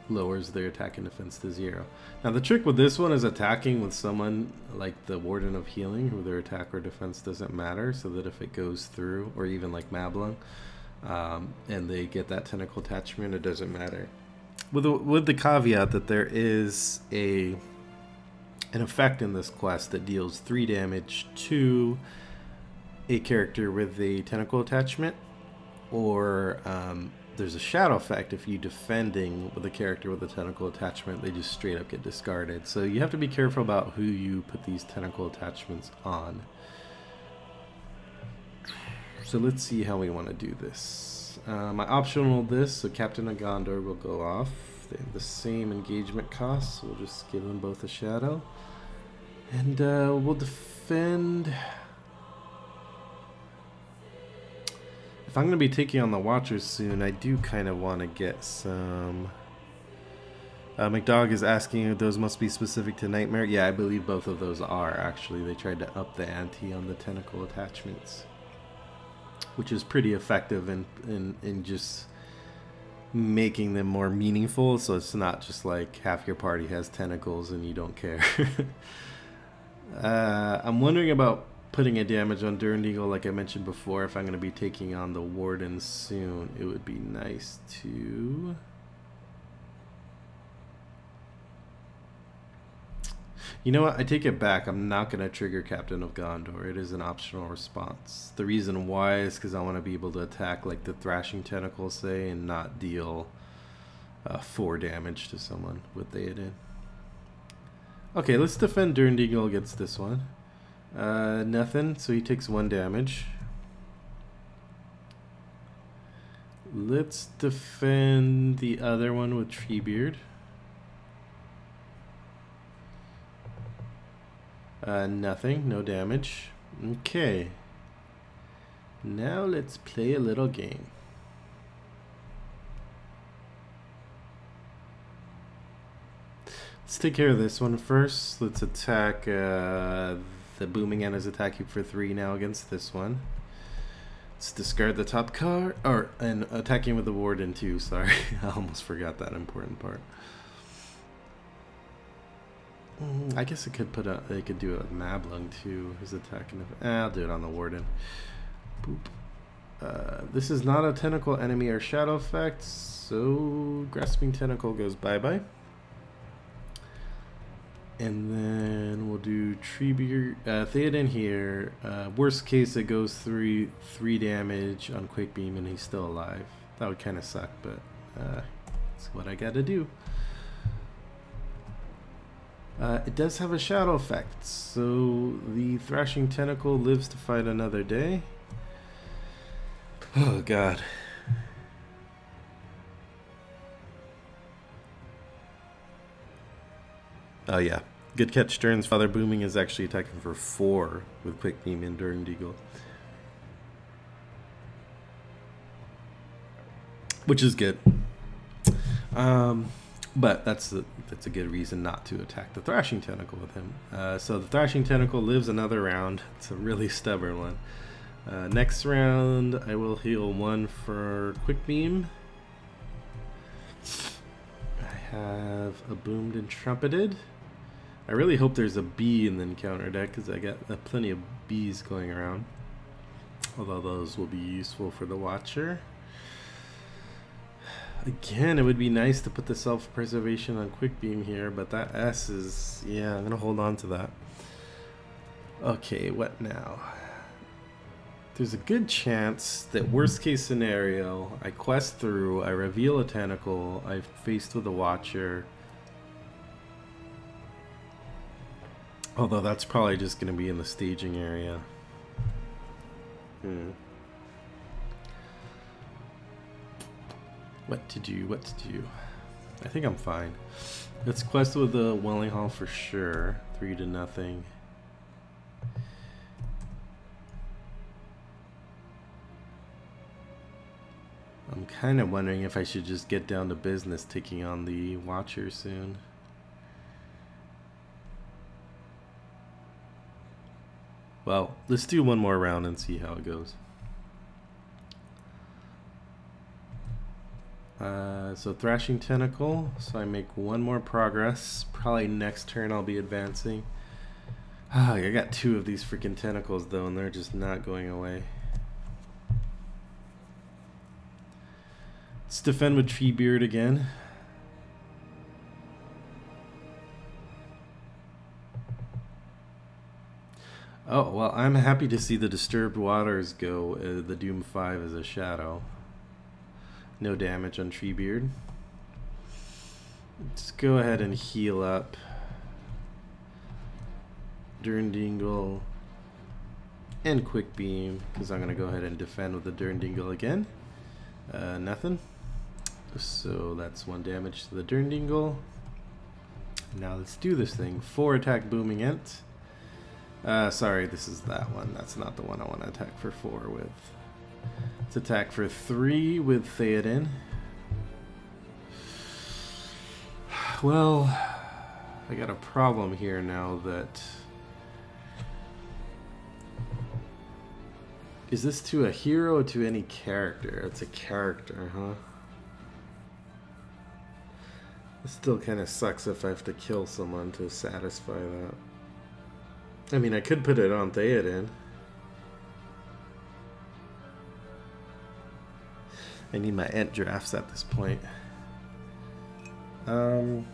lowers their attack and defense to 0. Now the trick with this one is attacking with someone like the Warden of Healing, who their attack or defense doesn't matter, so that if it goes through, or even like Mablung, and they get that tentacle attachment, it doesn't matter. With the caveat that there is an effect in this quest that deals 3 damage to a character with a tentacle attachment, or there's a shadow effect if you're defending with a character with a tentacle attachment, they just straight up get discarded. So you have to be careful about who you put these tentacle attachments on. So let's see how we want to do this. My optional so Captain of Gondor will go off. They have the same engagement cost, so we'll just give them both a shadow. And we'll defend. If I'm going to be taking on the Watchers soon, I do kind of want to get some... McDog is asking if those must be specific to Nightmare. Yeah, I believe both of those are, actually. They tried to up the ante on the tentacle attachments, which is pretty effective in just making them more meaningful, so it's not just like half your party has tentacles and you don't care. I'm wondering about putting a damage on Durand-Eagle, like I mentioned before. If I'm going to be taking on the Warden soon, it would be nice to... You know what? I take it back. I'm not going to trigger Captain of Gondor. It is an optional response. The reason why is because I want to be able to attack like the Thrashing Tentacle, say, and not deal 4 damage to someone with Theoden. Okay, let's defend Durand-Eagle against this one. Nothing, so he takes 1 damage. Let's defend the other one with Treebeard. Nothing, no damage. Okay. Now let's play a little game. Let's take care of this one first. Let's attack the Booming End is attacking for 3 now against this one. Let's discard the top card, and attacking with the Warden too, sorry. I almost forgot that important part. I guess it could they could do it with Mablung too, his attacking. I'll do it on the Warden. Boop. This is not a tentacle enemy or shadow effect, so Grasping Tentacle goes bye-bye. And then we'll do Treebeard, Theoden here. Worst case, it goes 3 damage on Quickbeam and he's still alive. That would kind of suck, but that's what I gotta do. It does have a shadow effect, so the Thrashing Tentacle lives to fight another day. Oh god. Oh yeah. Good catch, Stern's Father Booming is actually attacking for 4 with Quickbeam and Durand-Eagle, which is good. But that's a good reason not to attack the Thrashing Tentacle with him. So the Thrashing Tentacle lives another round. It's a really stubborn one. Next round, I will heal 1 for Quickbeam. I have a Boomed and Trumpeted. I really hope there's a bee in the encounter deck because I got plenty of bees going around. Although those will be useful for the Watcher. Again, it would be nice to put the self-preservation on Quickbeam here, but that S is... yeah, I'm going to hold on to that. Okay, what now? There's a good chance that worst case scenario, I quest through, I reveal a tentacle, I'm faced with a watcher. Although that's probably just going to be in the staging area. What to do, what to do. I think I'm fine. Let's quest with the Welling Hall for sure. 3-0. I'm kind of wondering if I should just get down to business taking on the Watcher soon. Well, let's do one more round and see how it goes. So Thrashing Tentacle, so I make one more progress. Probably next turn I'll be advancing. I got 2 of these freaking tentacles though, and they're just not going away. Let's defend with Treebeard again. Oh, well, I'm happy to see the Disturbed Waters go. The Doom 5 as a shadow. No damage on Treebeard. Let's go ahead and heal up. Durndingle and Quickbeam, because I'm going to go ahead and defend with the Durndingle again. Nothing. So that's 1 damage to the Durndingle. Now let's do this thing. 4 attack Booming Ent. Sorry, this is that one. That's not the one I want to attack for 4 with. Let's attack for 3 with Theoden. Well, I got a problem here now that... Is this to a hero or to any character? It's a character, huh? It still kind of sucks if I have to kill someone to satisfy that. I mean, I could put it on Theoden. I need my Ent drafts at this point. It's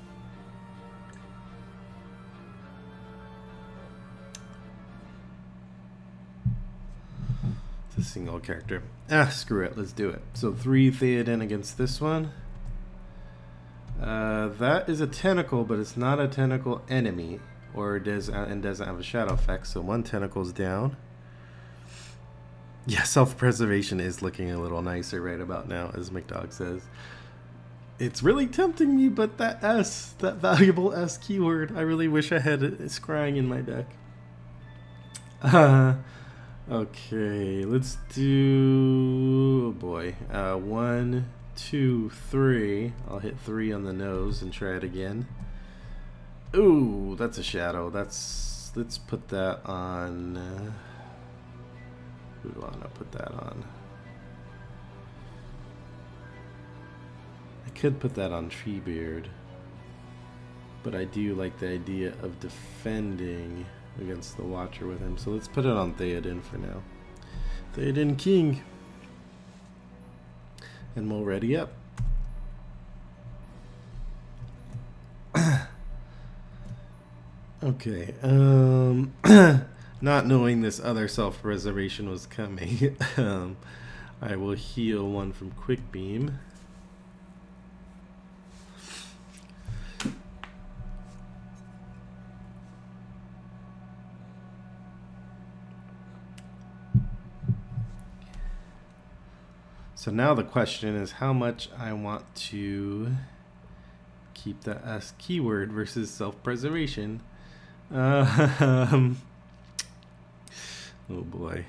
a single character. Screw it. Let's do it. So 3 Theoden against this one. That is a tentacle, but it's not a tentacle enemy, or doesn't have a shadow effect. So 1 tentacle's down. Yeah, self-preservation is looking a little nicer right about now, as McDog says. It's really tempting me, but that S, that valuable S keyword, I really wish I had it scrying in my deck. Okay, let's do, oh boy, 1, 2, 3. I'll hit 3 on the nose and try it again. Ooh, that's a shadow. Let's put that on, who do I want to put that on? I could put that on Treebeard, but I do like the idea of defending against the Watcher with him, so let's put it on Theoden for now. Theoden King, and we'll ready up. Okay, not knowing this other self-preservation was coming, I will heal 1 from Quickbeam. So now the question is how much I want to keep the S keyword versus self-preservation. Oh boy.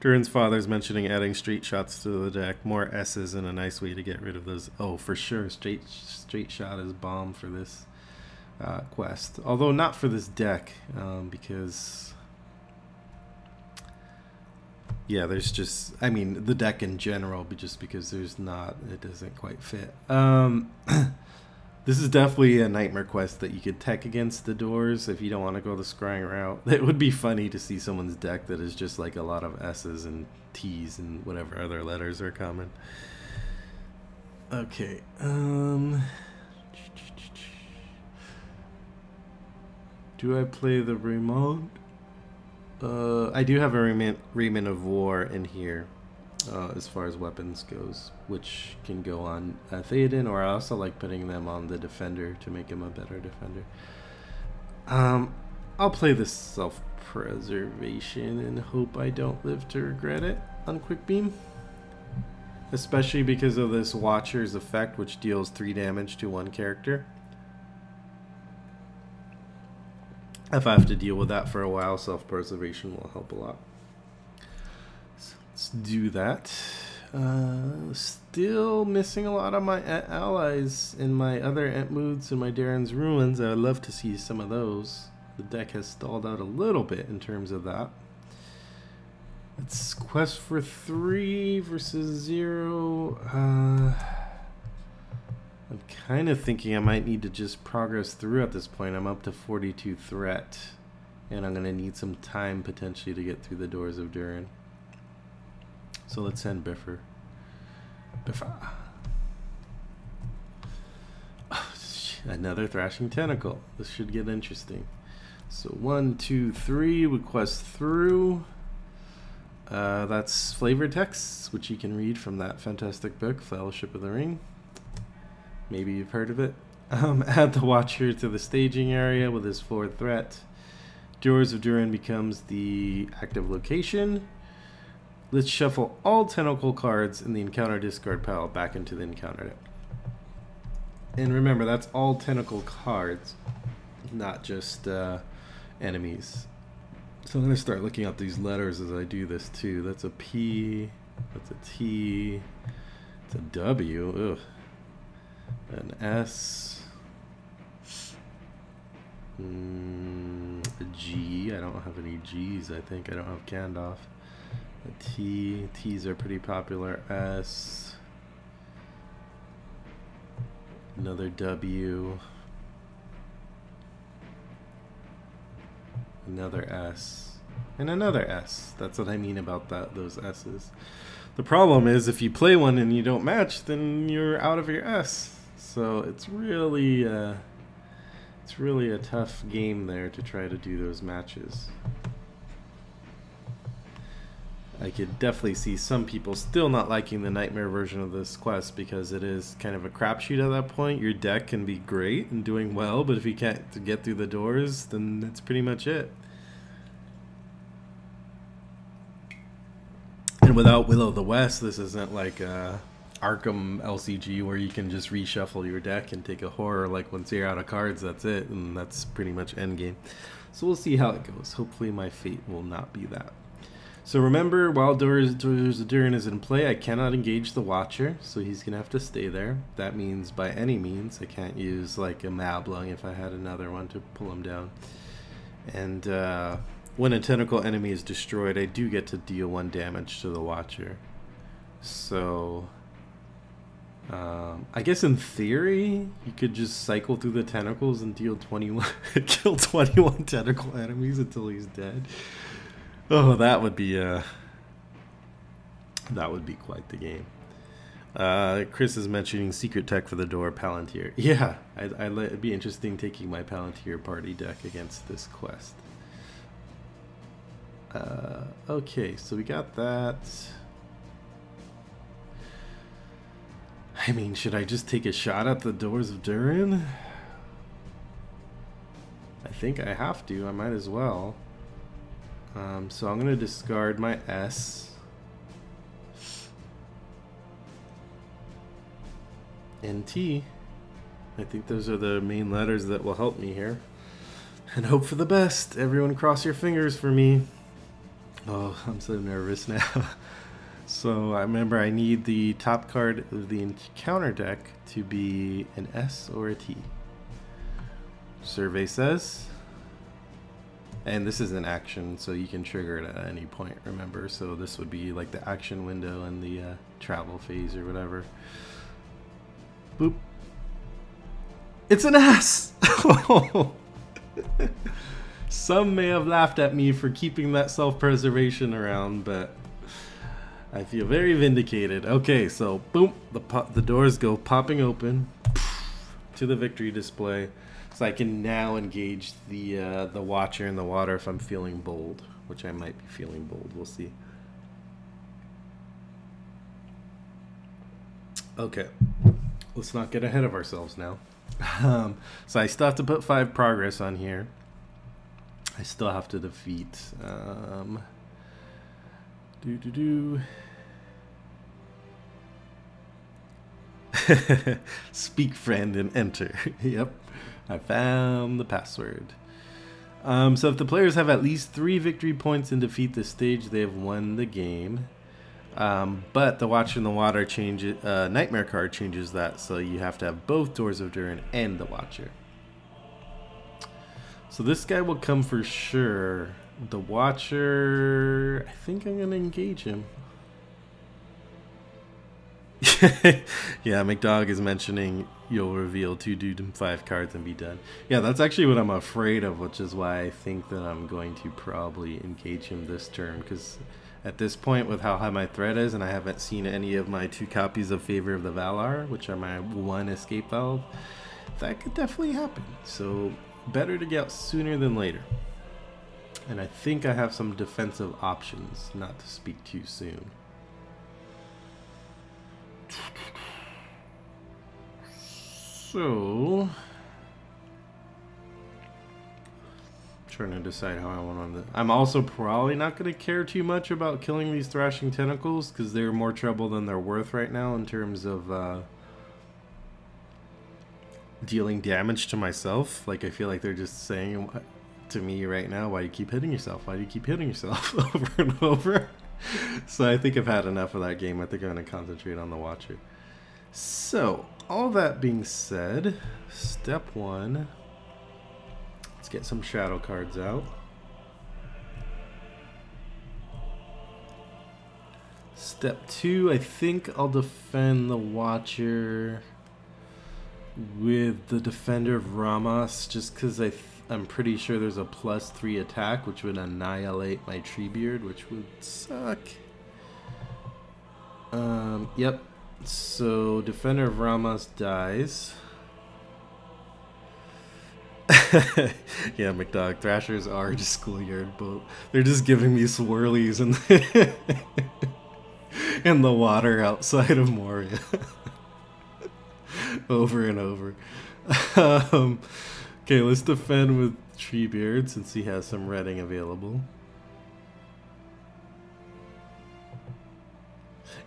Durin's father's mentioning adding straight shots to the deck. More S's and a nice way to get rid of those. Oh, for sure. Straight shot is bomb for this quest. Although not for this deck, because... yeah, there's just... I mean, the deck in general, but just because there's not... it doesn't quite fit. The This is definitely a nightmare quest that you could tech against the doors if you don't want to go the scrying route. It would be funny to see someone's deck that is just like a lot of S's and T's and whatever other letters are common. Okay. Do I play the remote? I do have a Remnant of War in here. As far as weapons goes, which can go on Theoden, or I also like putting them on the defender to make him a better defender. I'll play the self-preservation and hope I don't live to regret it on Quickbeam, especially because of this Watcher's effect, which deals 3 damage to one character. If I have to deal with that for a while, self-preservation will help a lot. Let's do that. Still missing a lot of my allies in my other Entmoods and my Darren's Ruins. I would love to see some of those. The deck has stalled out a little bit in terms of that. It's quest for 3 versus 0. I'm kind of thinking I might need to just progress through at this point. I'm up to 42 threat, and I'm going to need some time potentially to get through the Doors of Durin. So let's send Biffer. Biffer. Oh, another Thrashing Tentacle. This should get interesting. So 1, 2, 3. We quest through. That's flavored texts, which you can read from that fantastic book, Fellowship of the Ring. Maybe you've heard of it. Add the Watcher to the staging area with his 4th threat. Doors of Durin becomes the active location. Let's shuffle all tentacle cards in the encounter discard pile back into the encounter deck. And remember, that's all tentacle cards, not just enemies. So I'm going to start looking up these letters as I do this too. That's a P, that's a T, it's a W, ugh. An S, a G. I don't have any G's. I think I don't have Gandalf. A T. T's are pretty popular. S. Another W. Another S. And another S. That's what I mean about those S's. The problem is if you play one and you don't match, then you're out of your S. So it's really a tough game there to try to do those matches. I could definitely see some people still not liking the Nightmare version of this quest because it is kind of a crapshoot at that point. Your deck can be great and doing well, but if you can't get through the doors, then that's pretty much it. And without Will of the West, this isn't like Arkham LCG where you can just reshuffle your deck and take a horror. Like once you're out of cards, that's it, and that's pretty much endgame. So we'll see how it goes. Hopefully my fate will not be that. So remember, while Doors of Durin is in play, I cannot engage the Watcher, so he's going to have to stay there. That means by any means, I can't use like a Mablung if I had another one to pull him down. And when a tentacle enemy is destroyed, I do get to deal 1 damage to the Watcher. So I guess in theory, you could just cycle through the tentacles and deal 21, kill 21 tentacle enemies until he's dead. Oh, that would be quite the game. Chris is mentioning secret tech for the door, Palantir. Yeah, it'd be interesting taking my Palantir party deck against this quest. Okay, so we got that. I mean, should I just take a shot at the Doors of Durin? I think I have to. I might as well. So I'm going to discard my S. And T. I think those are the main letters that will help me here. And hope for the best. Everyone cross your fingers for me. Oh, I'm so nervous now. So I remember I need the top card of the encounter deck to be an S or a T. Survey says. And this is an action, so you can trigger it at any point, remember? So this would be like the action window and the travel phase or whatever. Boop. It's an ass! Some may have laughed at me for keeping that self-preservation around, but I feel very vindicated. Okay, so boom, the doors go popping open to the victory display. So I can now engage the watcher in the water if I'm feeling bold, which I might be feeling bold. We'll see. Okay, let's not get ahead of ourselves now. So I still have to put 5 progress on here. I still have to defeat speak friend and enter. Yep, I found the password. So if the players have at least 3 victory points and defeat the stage, they have won the game. But the Watcher in the Water changes, Nightmare card changes that, so you have to have both Doors of Durin and the Watcher. So this guy will come for sure. The Watcher, I think I'm gonna engage him. Yeah, McDog is mentioning you'll reveal 2 Doom 5 cards and be done. Yeah, that's actually what I'm afraid of, which is why I think that I'm going to probably engage him this turn, because at this point, with how high my threat is, and I haven't seen any of my 2 copies of Favor of the Valar, which are my 1 escape valve, that could definitely happen. So better to get out sooner than later. And I think I have some defensive options, not to speak too soon. So, trying to decide how I want to. I'm also probably not going to care too much about killing these thrashing tentacles, because they're more trouble than they're worth right now in terms of dealing damage to myself. Like, I feel like they're just saying to me right now, why do you keep hitting yourself? Why do you keep hitting yourself over and over? So I think I've had enough of that game. I think I'm going to concentrate on the Watcher. So, all that being said, step 1, let's get some shadow cards out. Step 2, I think I'll defend the Watcher with the Defender of Ramos, just because I'm pretty sure there's a +3 attack, which would annihilate my Treebeard, which would suck. Yep. So Defender of Ramos dies. Yeah, McDog, Thrashers are just schoolyard boat. They're just giving me swirlies in the water outside of Moria. Over and over. Okay, let's defend with Treebeard since he has some redding available.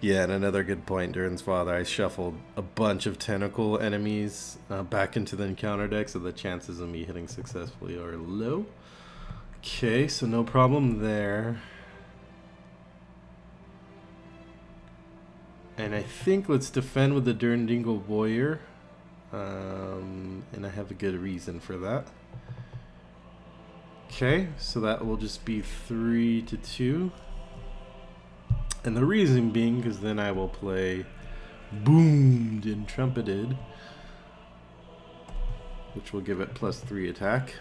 Yeah, and another good point, Durin's father, I shuffled a bunch of tentacle enemies back into the encounter deck, so the chances of me hitting successfully are low. Okay, so no problem there. And I think let's defend with the Durndingle Warrior. And I have a good reason for that. Okay, so that will just be 3-2. And the reason being, because then I will play Boomed and Trumpeted, which will give it +3 attack.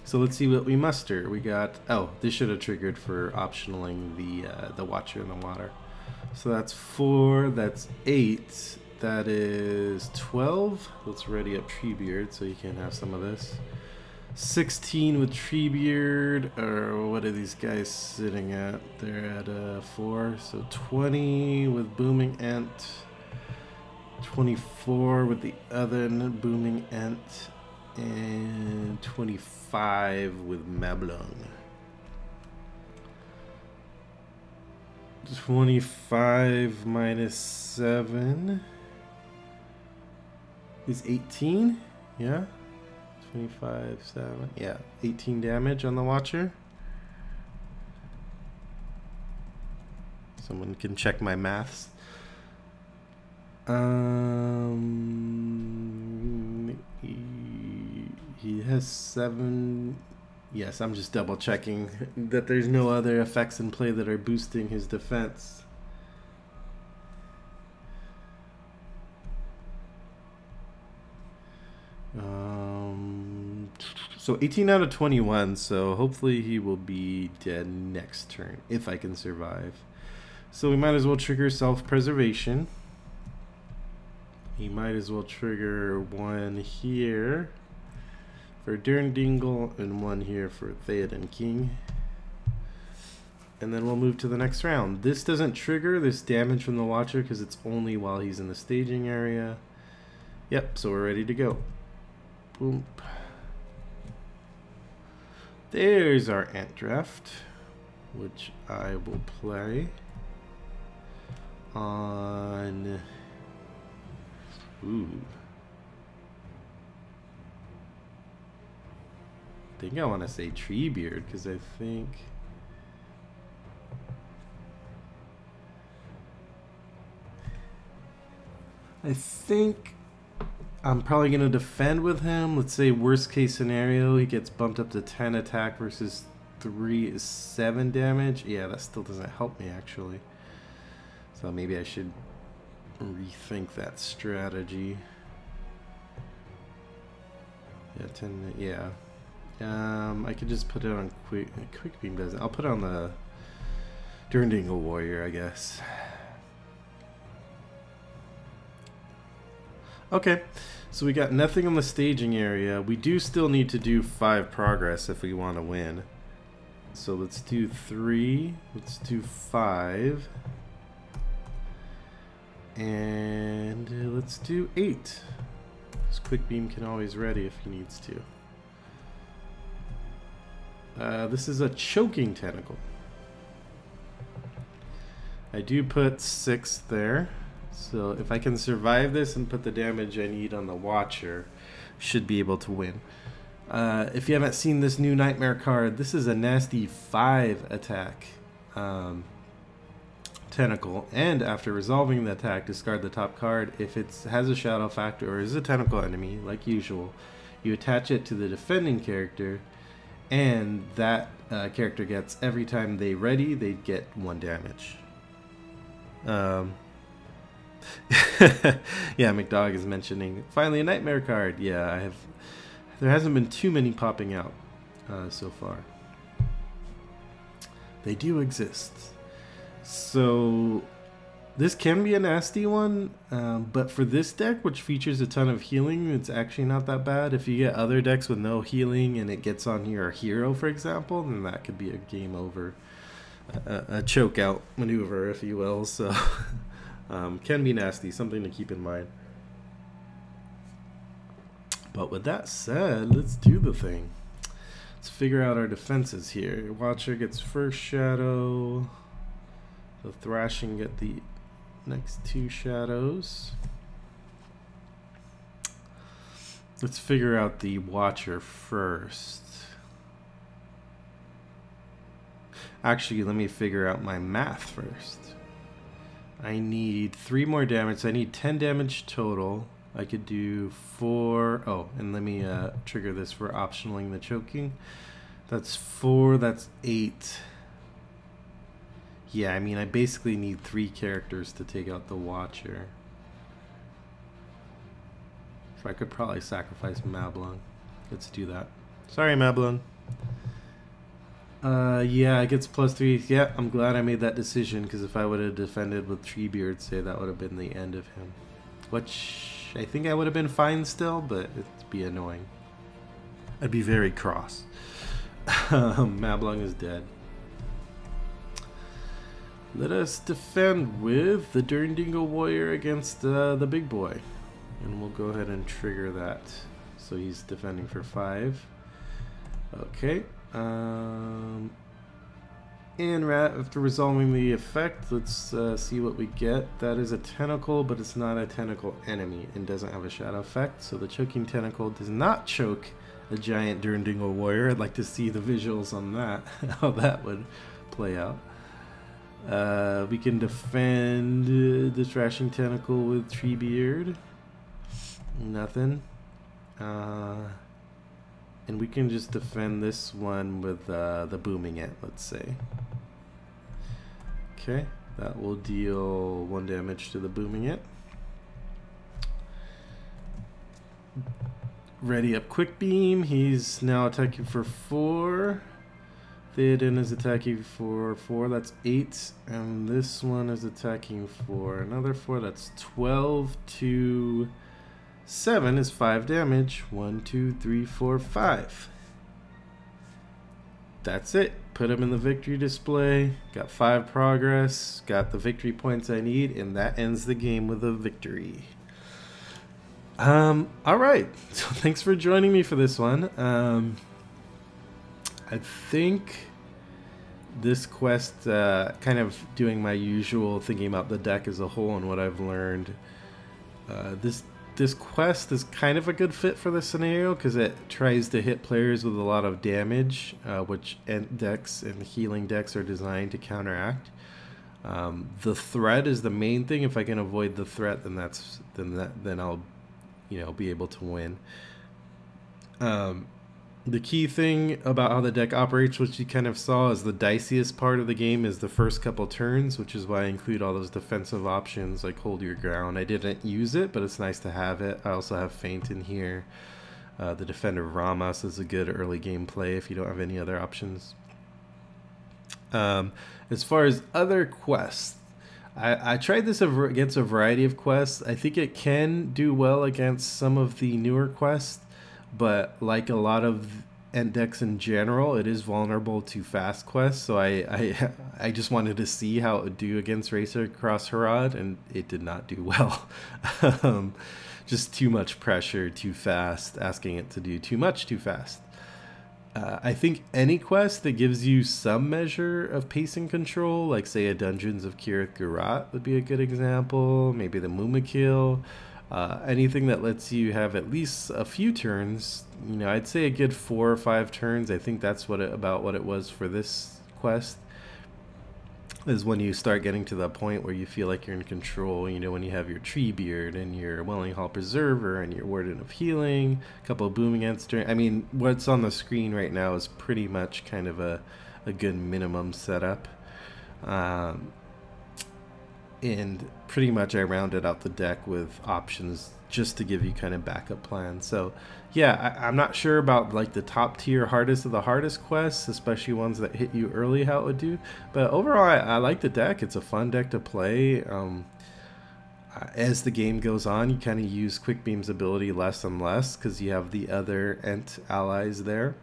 So let's see what we muster. We got, oh, this should have triggered for optionaling the Watcher in the Water. So that's 4, that's 8, that is 12. Let's ready up Treebeard so you can have some of this. 16 with Treebeard, or what are these guys sitting at? They're at 4, so 20 with Booming Ant, 24 with the other Booming Ant, and 25 with Mablung. 25 minus 7 is 18, yeah? 25, 7, yeah, 18 damage on the Watcher. Someone can check my maths. He has 7. Yes, I'm just double checking that there's no other effects in play that are boosting his defense. So 18 out of 21, so hopefully he will be dead next turn, if I can survive. So we might as well trigger self-preservation. He might as well trigger one here for Durndingle and one here for Theoden King. And then we'll move to the next round. This doesn't trigger this damage from the Watcher because it's only while he's in the staging area. Yep, so we're ready to go. Boom. There's our Ant Draft, which I will play on... Ooh. I think I want to say Treebeard because I think... I'm probably going to defend with him. Let's say worst case scenario, he gets bumped up to 10 attack versus 3 is 7 damage. Yeah, that still doesn't help me actually. So maybe I should rethink that strategy. Yeah, 10, yeah. I could just put it on Quickbeam doesn't. I'll put it on the Durndingle Warrior, I guess. Okay, so we got nothing on the staging area. We do still need to do 5 progress if we want to win. So let's do 3, let's do 5, and let's do 8. This Quickbeam can always ready if he needs to. This is a choking tentacle. I do put 6 there. So if I can survive this and put the damage I need on the Watcher, should be able to win. If you haven't seen this new Nightmare card, this is a nasty 5 attack tentacle. And after resolving the attack, discard the top card. If it has a shadow factor or is a tentacle enemy, like usual, you attach it to the defending character, and that character gets, every time they ready, they get 1 damage. Yeah, McDog is mentioning finally a Nightmare card. Yeah, there hasn't been too many popping out so far. They do exist. So this can be a nasty one, but for this deck, which features a ton of healing, it's actually not that bad. If you get other decks with no healing and it gets on your hero, for example, then that could be a game over, a choke out maneuver, if you will. So can be nasty, something to keep in mind. But with that said, let's do the thing. Let's figure out our defenses here. Watcher gets first shadow. The Thrashing get the next 2 shadows. Let's figure out the Watcher first. Actually, let me figure out my math first. I need 3 more damage. So I need 10 damage total. I could do 4. Oh, and let me trigger this for optionaling the choking. That's 4. That's 8. Yeah, I mean, I basically need 3 characters to take out the Watcher. So I could probably sacrifice Mablung. Let's do that. Sorry, Mablung. Yeah, it gets +3. Yeah, I'm glad I made that decision, because if I would have defended with Treebeard, say, that would have been the end of him. Which I think I would have been fine still, but it'd be annoying. I'd be very cross. Mablung is dead. Let us defend with the Durndingle Warrior against the big boy. And we'll go ahead and trigger that. So he's defending for 5. Okay. And after resolving the effect, let's see what we get. That is a tentacle, but it's not a tentacle enemy and doesn't have a shadow effect. So the choking tentacle does not choke a giant Durndingle Warrior. I'd like to see the visuals on that, how that would play out. We can defend the Thrashing Tentacle with Treebeard. Nothing. And we can just defend this one with the Booming Ant, let's say. Okay, that will deal 1 damage to the Booming Ant. ready up Quickbeam. He's now attacking for 4. Theoden is attacking for 4. That's 8. And this one is attacking for another 4. That's 12 to 7 is 5 damage. 1, 2, 3, 4, 5. That's it. Put him in the victory display. Got 5 progress. Got the victory points I need. And that ends the game with a victory. Alright. So thanks for joining me for this one. I think this quest, kind of doing my usual thinking about the deck as a whole and what I've learned. This quest is kind of a good fit for this scenario because it tries to hit players with a lot of damage, which end decks and healing decks are designed to counteract. The threat is the main thing. If I can avoid the threat, then I'll, be able to win. The key thing about how the deck operates, which you kind of saw, is the diciest part of the game is the first couple turns, which is why I include all those defensive options like hold your ground. I didn't use it, but it's nice to have it. I also have Feint in here. The Defender of Ramas is a good early game play if you don't have any other options. As far as other quests, I tried this against a variety of quests. I think it can do well against some of the newer quests. But like a lot of end decks in general, it is vulnerable to fast quests. So I just wanted to see how it would do against Racer across Harad, and it did not do well. Just too much pressure, too fast, asking it to do too much too fast. I think any quest that gives you some measure of pacing control, like say a Dungeons of Kirith Gurat would be a good example. Maybe the Mumakil. Anything that lets you have at least a few turns, I'd say a good 4 or 5 turns. I think that's about what it was for this quest, is when you start getting to the point where you feel like you're in control. When you have your Treebeard and your Welling Hall Preserver and your Warden of Healing, a couple of Booming Ants. What's on the screen right now is pretty much kind of a good minimum setup. And pretty much I rounded out the deck with options just to give you kind of backup plans. So yeah, I'm not sure about like the top tier hardest of the hardest quests, especially ones that hit you early, how it would do. But overall, I like the deck. It's a fun deck to play. As the game goes on, you kind of use Quickbeam's ability less and less because you have the other Ent allies there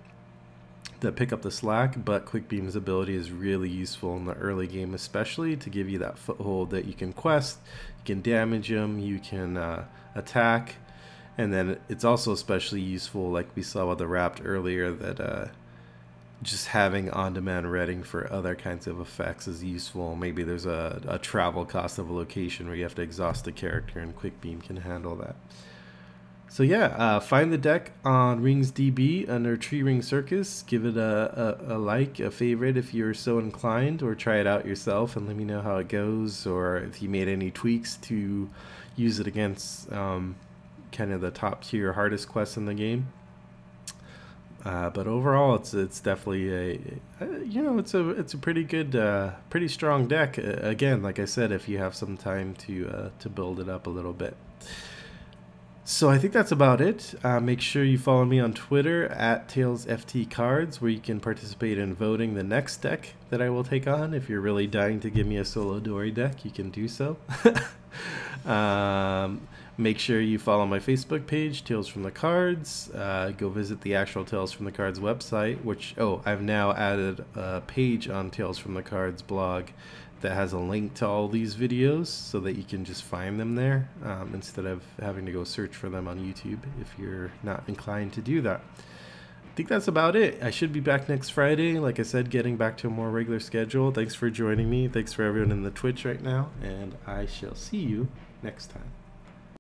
that pick up the slack, but Quickbeam's ability is really useful in the early game, especially to give you that foothold that you can quest, you can damage them, you can attack, and then it's also especially useful, like we saw with the Wrapped earlier, that just having on-demand reading for other kinds of effects is useful. Maybe there's a travel cost of a location where you have to exhaust a character, and Quickbeam can handle that. So yeah, find the deck on RingsDB under Tree Ring Circus. Give it a like, a favorite if you're so inclined, or try it out yourself and let me know how it goes, or if you made any tweaks to use it against kind of the top tier hardest quests in the game. But overall, it's definitely it's a pretty good, pretty strong deck. Again, like I said, if you have some time to build it up a little bit. So I think that's about it. Make sure you follow me on Twitter at TailsFTCards, where you can participate in voting the next deck that I will take on. If you're really dying to give me a solo Dory deck, you can do so. Make sure you follow my Facebook page, Tales from the Cards. Go visit the actual Tales from the Cards website, which, I've now added a page on Tales from the Cards blog that has a link to all these videos so that you can just find them there instead of having to go search for them on YouTube if you're not inclined to do that. I think that's about it. I should be back next Friday. Like I said, getting back to a more regular schedule. Thanks for joining me. Thanks for everyone in the Twitch right now, and I shall see you next time.